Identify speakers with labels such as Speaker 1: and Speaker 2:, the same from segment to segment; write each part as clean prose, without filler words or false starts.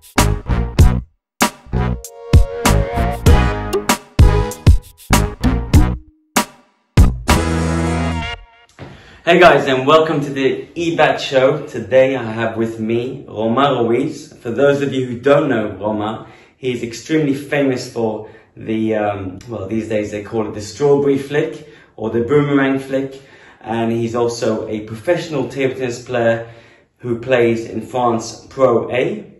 Speaker 1: Hey guys, and welcome to the eBaTT show. Today I have with me Romain Ruiz. For those of you who don't know Romain, he's extremely famous for the, well, these days they call it the strawberry flick or the boomerang flick. And he's also a professional table tennis player who plays in France Pro A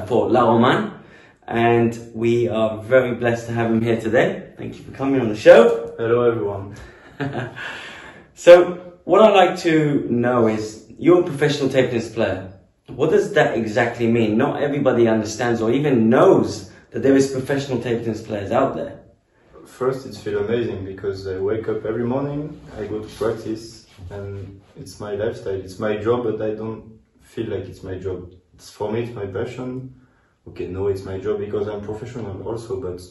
Speaker 1: for La Romaine. And we are very blessed to have him here today. Thank you for coming on the show.
Speaker 2: Hello everyone.
Speaker 1: So, what I'd like to know is, you're a professional table tennis player. What does that exactly mean? Not everybody understands or even knows that there is professional table tennis players out there.
Speaker 2: First, it feels amazing because I wake up every morning, I go to practice, and it's my lifestyle. It's my job, but I don't feel like it's my job. It's for me, it's my passion. Okay, no, it's my job because I'm professional also, but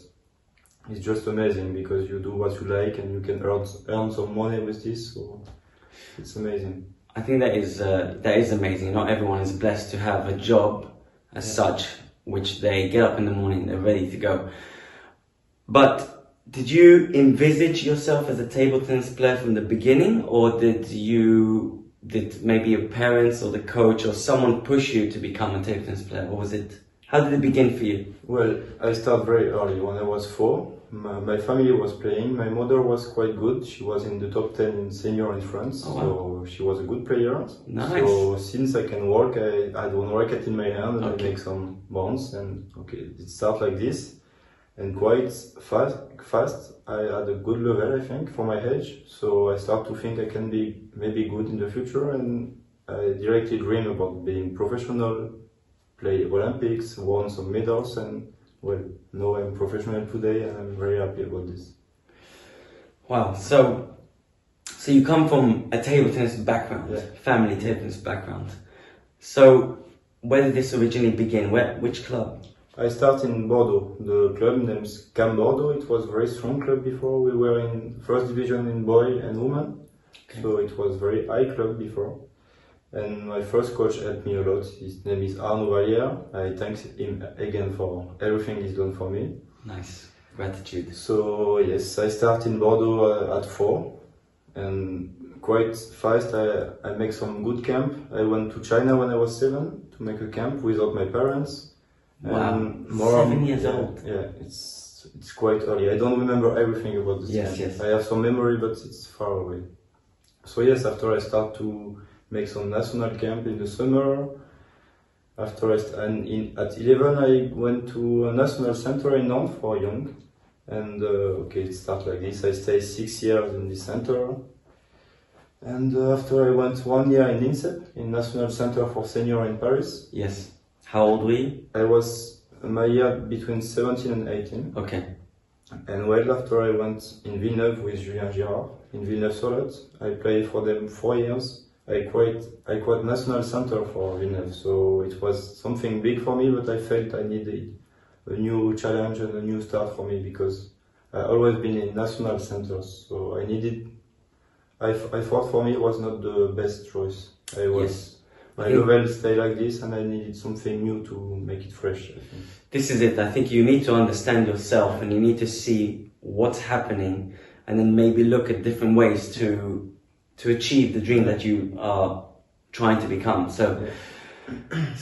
Speaker 2: it's just amazing because you do what you like and you can earn some money with this, so it's amazing.
Speaker 1: I think that is amazing. Not everyone is blessed to have a job as such, which they get up in the morning, they're ready to go. But did you envisage yourself as a table tennis player from the beginning, or did maybe your parents or the coach or someone push you to become a table tennis player, or was it? How did it begin for you?
Speaker 2: Well, I started very early. When I was 4, my family was playing. My mother was quite good. She was in the top 10 in senior in France, so she was a good player.
Speaker 1: Nice.
Speaker 2: So since I can walk, I had one racket in my hand and I make some bounce. And okay, it started like this. And quite fast, I had a good level, I think, for my age. So I started to think I can be maybe good in the future, and I directly dream about being professional, play Olympics, won some medals, and well, now I'm professional today and I'm very happy about this.
Speaker 1: Wow, so you come from a table tennis background, family table tennis background. So where did this originally begin? Which club?
Speaker 2: I started in Bordeaux. The club named Cam Bordeaux. It was a very strong club before. We were in first division in boy and woman, so it was very high club before. And my first coach helped me a lot. His name is Arnaud Vallière. I thank him again for everything he's done for me.
Speaker 1: Nice. Gratitude.
Speaker 2: So yes, I started in Bordeaux at 4. And quite fast I make some good camp. I went to China when I was 7 to make a camp without my parents.
Speaker 1: Wow,
Speaker 2: and
Speaker 1: 7 years old.
Speaker 2: Yeah, it's quite early. I don't remember everything about this camp.
Speaker 1: Yes.
Speaker 2: I have some memory, but it's far away. So yes, after I start to make some national camp in the summer. At 11 I went to a national center in Nantes for young. And okay, it started like this. I stayed 6 years in this center. And after I went 1 year in INSEP, in National Center for Senior in Paris.
Speaker 1: Yes. How old were you?
Speaker 2: I was my year between 17 and 18.
Speaker 1: Okay.
Speaker 2: And well, after I went in Villeneuve with Julien Girard, in Villeneuve-Solot, I played for them 4 years. I quit national center for Villeneuve, so it was something big for me, but I felt I needed a new challenge and a new start for me because I always been in national centers, so I thought for me it was not the best choice. My level stayed like this and I needed something new to make it fresh, I think.
Speaker 1: This is it. I think you need to understand yourself and you need to see what's happening and then maybe look at different ways to achieve the dream that you are trying to become. So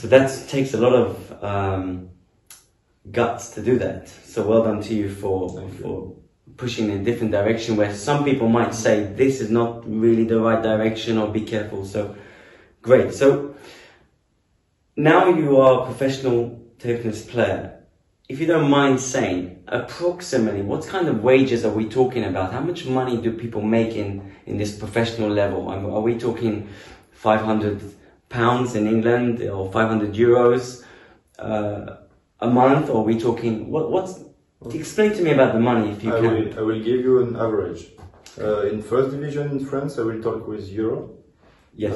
Speaker 1: that takes a lot of guts to do that. So well done to you for pushing in a different direction where some people might say this is not really the right direction or be careful. So great. So now you are a professional table tennis player. If you don't mind saying, approximately, what kind of wages are we talking about? How much money do people make in this professional level? Are we talking £500 in England or 500 euros a month? Or are we talking, explain to me about the money if you can.
Speaker 2: I will give you an average. In first division in France, I will talk with euro.
Speaker 1: Yes.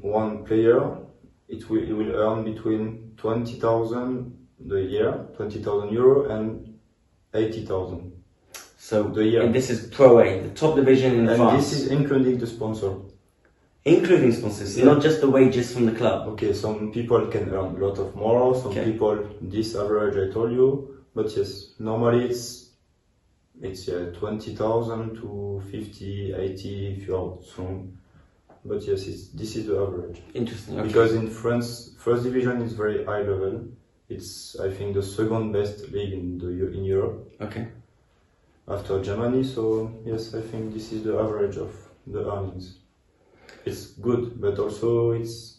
Speaker 2: One player, it will earn between 20,000 the year, 20,000 euro and 80,000.
Speaker 1: So
Speaker 2: the year.
Speaker 1: And this is Pro A, the top division in France.
Speaker 2: And this is including the sponsor.
Speaker 1: Including sponsors,
Speaker 2: Yeah.
Speaker 1: not just the wages from the club.
Speaker 2: Okay, some people can earn a lot of more, some
Speaker 1: Okay.
Speaker 2: people this average I told you, but yes, normally it's 20,000 to 50, 80 if you are strong. But yes, this is the average.
Speaker 1: Interesting. Okay.
Speaker 2: Because in France, first division is very high level. It's I think the second best league in Europe
Speaker 1: Okay.
Speaker 2: after Germany. So yes, I think this is the average of the earnings. It's good, but also it's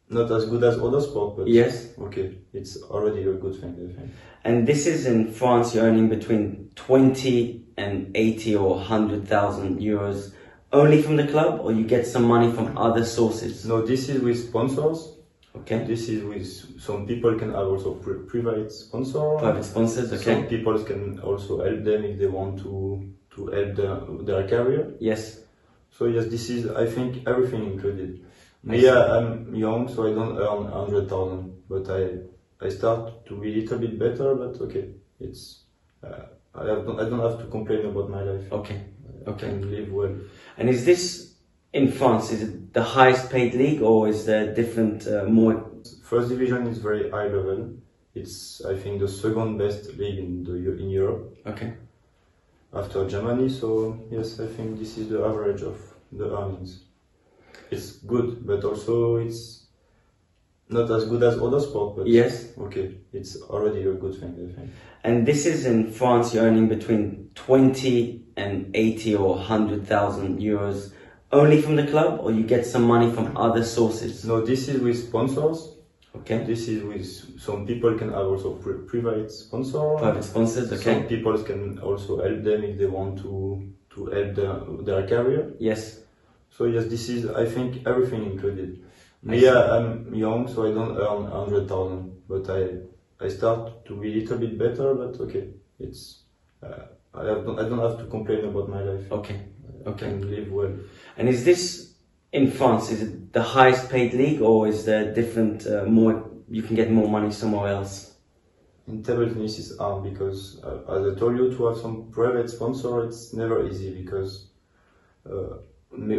Speaker 2: not as good as other sports. But
Speaker 1: Yes.
Speaker 2: okay, it's already a good thing, I think.
Speaker 1: And this is in France, you're earning between 20 and 80 or 100,000 euros only from the club, or you get some money from other sources?
Speaker 2: No, this is with sponsors.
Speaker 1: Okay.
Speaker 2: This is with some people can have also private sponsor.
Speaker 1: Private sponsors, okay.
Speaker 2: Some people can also help them if they want to help their career.
Speaker 1: Yes.
Speaker 2: So yes, this is I think everything included.
Speaker 1: I
Speaker 2: Me, I'm young, so I don't earn 100,000, but I start to be a little bit better. But okay, it's I don't have to complain about my life.
Speaker 1: Okay.
Speaker 2: I
Speaker 1: Okay.
Speaker 2: can live well.
Speaker 1: And is this in France? Is it the highest paid league, or is there different more?
Speaker 2: First division is very high level. It's I think the second best league in Europe
Speaker 1: Okay.
Speaker 2: after Germany. So yes, I think this is the average of the earnings. It's good, but also it's not as good as other sports. But
Speaker 1: Yes.
Speaker 2: okay, it's already a good thing, I think.
Speaker 1: And this is in France, you're earning between 20 and 80 or 100,000 euros only from the club, or you get some money from other sources?
Speaker 2: No, this is with sponsors.
Speaker 1: Okay.
Speaker 2: This is with some people can have also private sponsor.
Speaker 1: Private sponsors, okay.
Speaker 2: Some people can also help them if they want to help their career.
Speaker 1: Yes.
Speaker 2: So yes, this is I think everything included.
Speaker 1: I
Speaker 2: Me,
Speaker 1: see.
Speaker 2: I'm young, so I don't earn 100,000, but I start to be a little bit better. But okay, it's I don't have to complain about my life.
Speaker 1: Okay.
Speaker 2: I
Speaker 1: Okay.
Speaker 2: can live well.
Speaker 1: And is this in France? Is it the highest paid league, or is there different more? You can get more money somewhere else.
Speaker 2: In table tennis is hard because, as I told you, to have some private sponsor, it's never easy because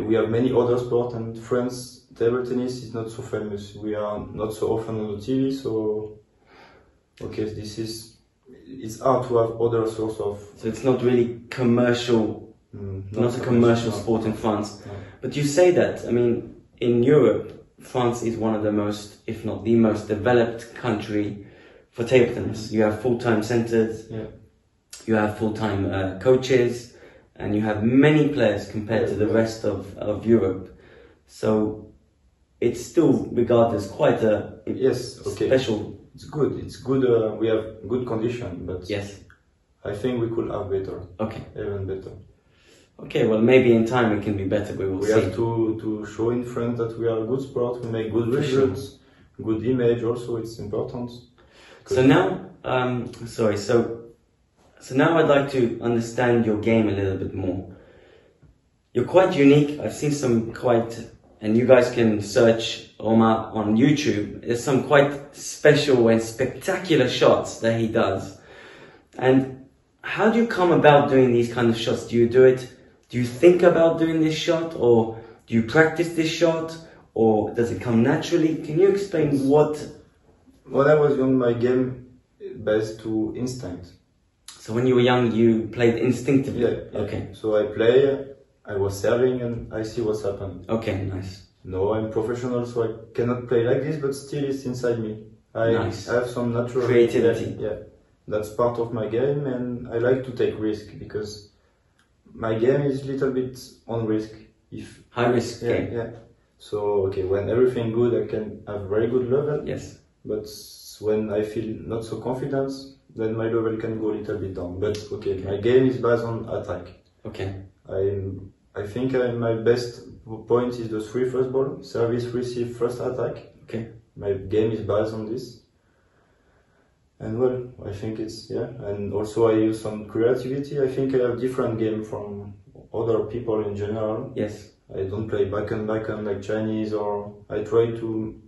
Speaker 2: we have many other sports, and France table tennis is not so famous. We are not so often on the TV, so okay, it's hard to have other source of.
Speaker 1: So it's not really commercial, not a commercial sport in France.
Speaker 2: No.
Speaker 1: But you say that, I mean, in Europe, France is one of the most, if not the most developed country for table tennis. You have full-time centers,
Speaker 2: Yeah.
Speaker 1: you have full-time coaches, and you have many players compared to the rest of Europe. So it's still regarded as quite a
Speaker 2: Yes, okay.
Speaker 1: special.
Speaker 2: It's good. It's good. We have good condition, but
Speaker 1: Yes.
Speaker 2: I think we could have better,
Speaker 1: Okay.
Speaker 2: even better.
Speaker 1: Okay, well, maybe in time it can be better. We will
Speaker 2: We
Speaker 1: see.
Speaker 2: have to show in France that we are a good sport. We make good
Speaker 1: For sure.
Speaker 2: results, good image. Also, it's important.
Speaker 1: So now, so now I'd like to understand your game a little bit more. You're quite unique. I've seen some and you guys can search Romain on YouTube. There's some quite special and spectacular shots that he does. And how do you come about doing these kind of shots? Do you think about doing this shot, or do you practice this shot, or does it come naturally? Can you explain what?
Speaker 2: When I was young, my game based to instinct.
Speaker 1: So when you were young, you played instinctively?
Speaker 2: Yeah.
Speaker 1: Okay.
Speaker 2: So I play, I was serving, and I see what's happening.
Speaker 1: Okay, nice.
Speaker 2: No, I'm professional, so I cannot play like this, but still it's inside me.
Speaker 1: Nice.
Speaker 2: I have some natural
Speaker 1: Creativity.
Speaker 2: Yeah, that's part of my game, and I like to take risk because my game is a little bit on risk.
Speaker 1: High risk game.
Speaker 2: Yeah. So okay, when everything good, I can have very good level.
Speaker 1: Yes.
Speaker 2: But when I feel not so confident, then my level can go a little bit down. But okay, my game is based on attack.
Speaker 1: Okay.
Speaker 2: I think my best point is the three first ball, service, receive, first attack.
Speaker 1: Okay.
Speaker 2: My game is based on this. And well, I think it's, yeah. And also I use some creativity. I think I have different game from other people in general.
Speaker 1: Yes.
Speaker 2: I don't play backhand like Chinese, or I try to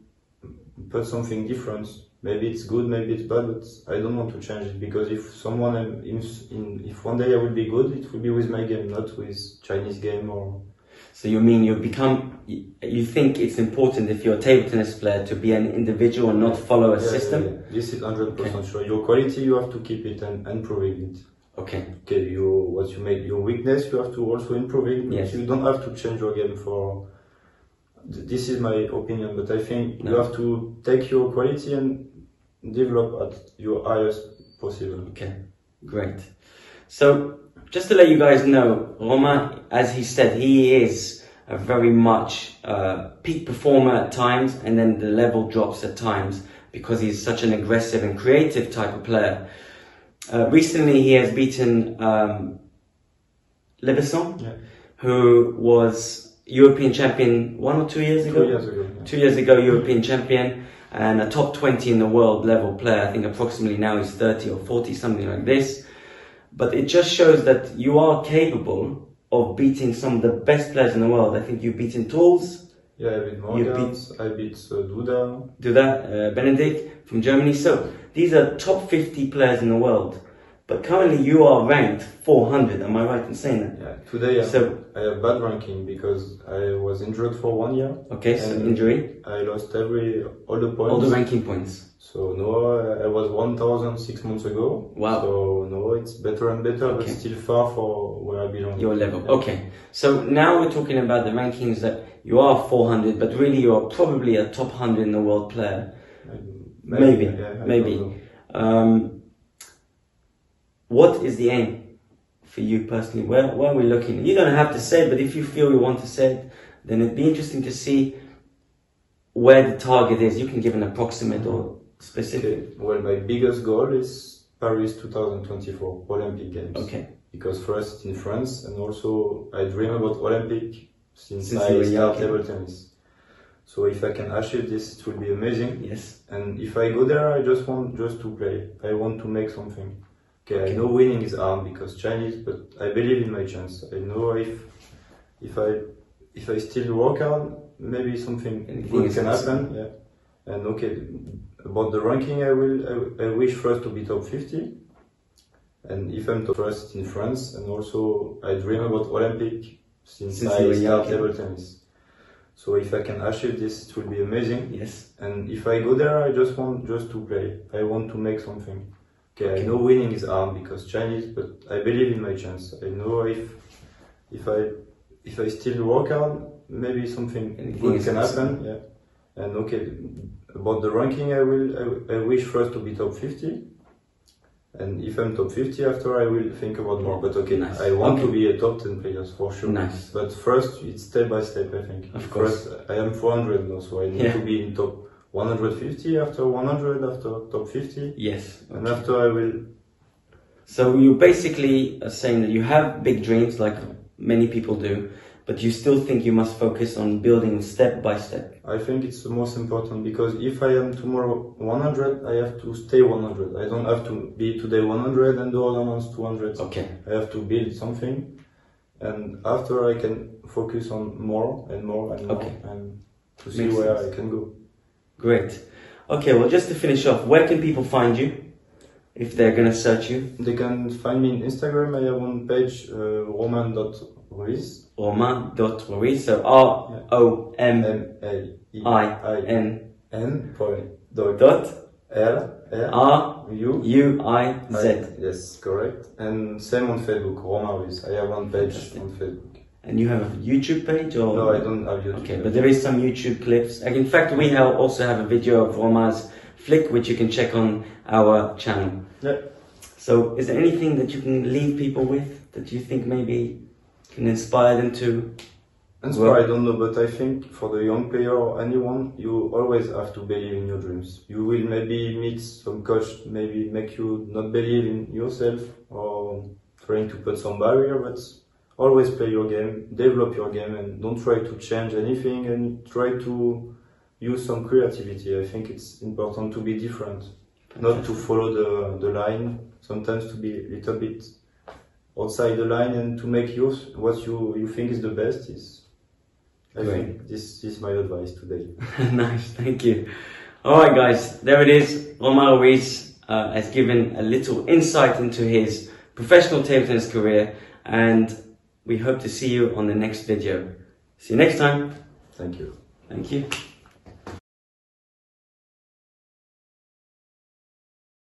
Speaker 2: put something different. Maybe it's good, maybe it's bad, but I don't want to change it because if if one day I will be good, it will be with my game, not with Chinese game or.
Speaker 1: So you mean you think it's important if you're a table tennis player to be an individual and not follow a system?
Speaker 2: Yeah. This is 100% sure. Your quality, you have to keep it and improving it.
Speaker 1: Okay.
Speaker 2: Okay, what you make your weakness, you have to also improve it.
Speaker 1: Yes.
Speaker 2: You don't have to change your game for. This is my opinion, but I think you have to take your quality and develop at your highest possible.
Speaker 1: Okay, great. So just to let you guys know, Romain, as he said, he is a very much peak performer at times, and then the level drops at times because he's such an aggressive and creative type of player. Recently, he has beaten Leveson, who was European champion 1 or 2 years ago?
Speaker 2: 2 years ago. Yeah.
Speaker 1: 2 years ago, European champion and a top 20 in the world level player. I think approximately now he's 30 or 40, something like this. But it just shows that you are capable of beating some of the best players in the world. I think you've beaten Tools.
Speaker 2: Yeah, I beat Morgans, I beat Duda.
Speaker 1: Benedict from Germany. So these are top 50 players in the world. But currently you are ranked 400, am I right in saying that?
Speaker 2: Yeah, today I have bad ranking because I was injured for 1 year.
Speaker 1: Okay, so injury.
Speaker 2: I lost all the points.
Speaker 1: All the ranking points.
Speaker 2: So no, I was 1,000 6 months ago.
Speaker 1: Wow.
Speaker 2: So no, it's better and better, but still far for where I belong.
Speaker 1: Your level. Okay. So now we're talking about the rankings that you are 400, but really you're probably a top 100 in the world player. Maybe. What is the aim for you personally? Where are we looking? You don't have to say it, but if you feel you want to say it, then it'd be interesting to see where the target is. You can give an approximate or specific.
Speaker 2: Okay. Well, my biggest goal is Paris 2024 Olympic Games.
Speaker 1: Okay.
Speaker 2: Because first in France, and also I dream about Olympic since I started table tennis. So if I can achieve this, it will be amazing.
Speaker 1: Yes. And
Speaker 2: if I go there, I just want to play. I want to make something. Okay, I know winning is hard because Chinese, but I believe in my chance. I know if I still work hard, maybe something good can happen. Yeah. And okay, about the ranking, I wish first to be top 50. And if I'm top first in France, and also I dream about Olympic since I started table tennis. So if I can achieve this, it will be amazing.
Speaker 1: Yes. And
Speaker 2: if I go there, I just want to play. I want to make something. Okay, I know winning is hard because Chinese, but I believe in my chance. I know if I still work hard, maybe something good can happen. Yeah. And okay, about the ranking, I wish first to be top 50. And if I'm top 50, after I will think about more. But okay, I want to be a top 10 players for sure.
Speaker 1: Nice.
Speaker 2: But first, it's step by step, I think.
Speaker 1: Of course.
Speaker 2: First, I am 400 now, so I need to be in top 150, after 100, after top 50.
Speaker 1: Yes. Okay.
Speaker 2: And after I will...
Speaker 1: So you basically are saying that you have big dreams, like many people do, but you still think you must focus on building step by step.
Speaker 2: I think it's the most important, because if I am tomorrow 100, I have to stay 100. I don't have to be today 100 and the other months 200.
Speaker 1: Okay.
Speaker 2: I have to build something, and after I can focus on more and more and more, and to see where I can go. Great.
Speaker 1: Okay, well, just to finish off, where can people find you if they're going to search you?
Speaker 2: They can find me on Instagram. I have one page, romain.ruiz.
Speaker 1: Romain.ruiz, so ROMAIN.R-U-I-Z.
Speaker 2: Yes, correct. And same on Facebook, Romain Ruiz. I have one page on Facebook.
Speaker 1: And you have a YouTube page, or?
Speaker 2: No, I don't have YouTube.
Speaker 1: Okay, but there is some YouTube clips. In fact, we also have a video of Romain's flick, which you can check on our channel.
Speaker 2: Yeah.
Speaker 1: So, is there anything that you can leave people with that you think maybe can inspire them to?
Speaker 2: Inspire, I don't know, but I think for the young player or anyone, you always have to believe in your dreams. You will maybe meet some coach, maybe make you not believe in yourself or trying to put some barrier, but always play your game, develop your game, and don't try to change anything, and try to use some creativity. I think it's important to be different, not to follow the line, sometimes to be a little bit outside the line and to make what you think is the best. I think this is my advice today.
Speaker 1: Nice, thank you. Alright guys, there it is. Romain Ruiz has given a little insight into his professional table tennis career, and we hope to see you on the next video. See you next time.
Speaker 2: Thank you.
Speaker 1: Thank you.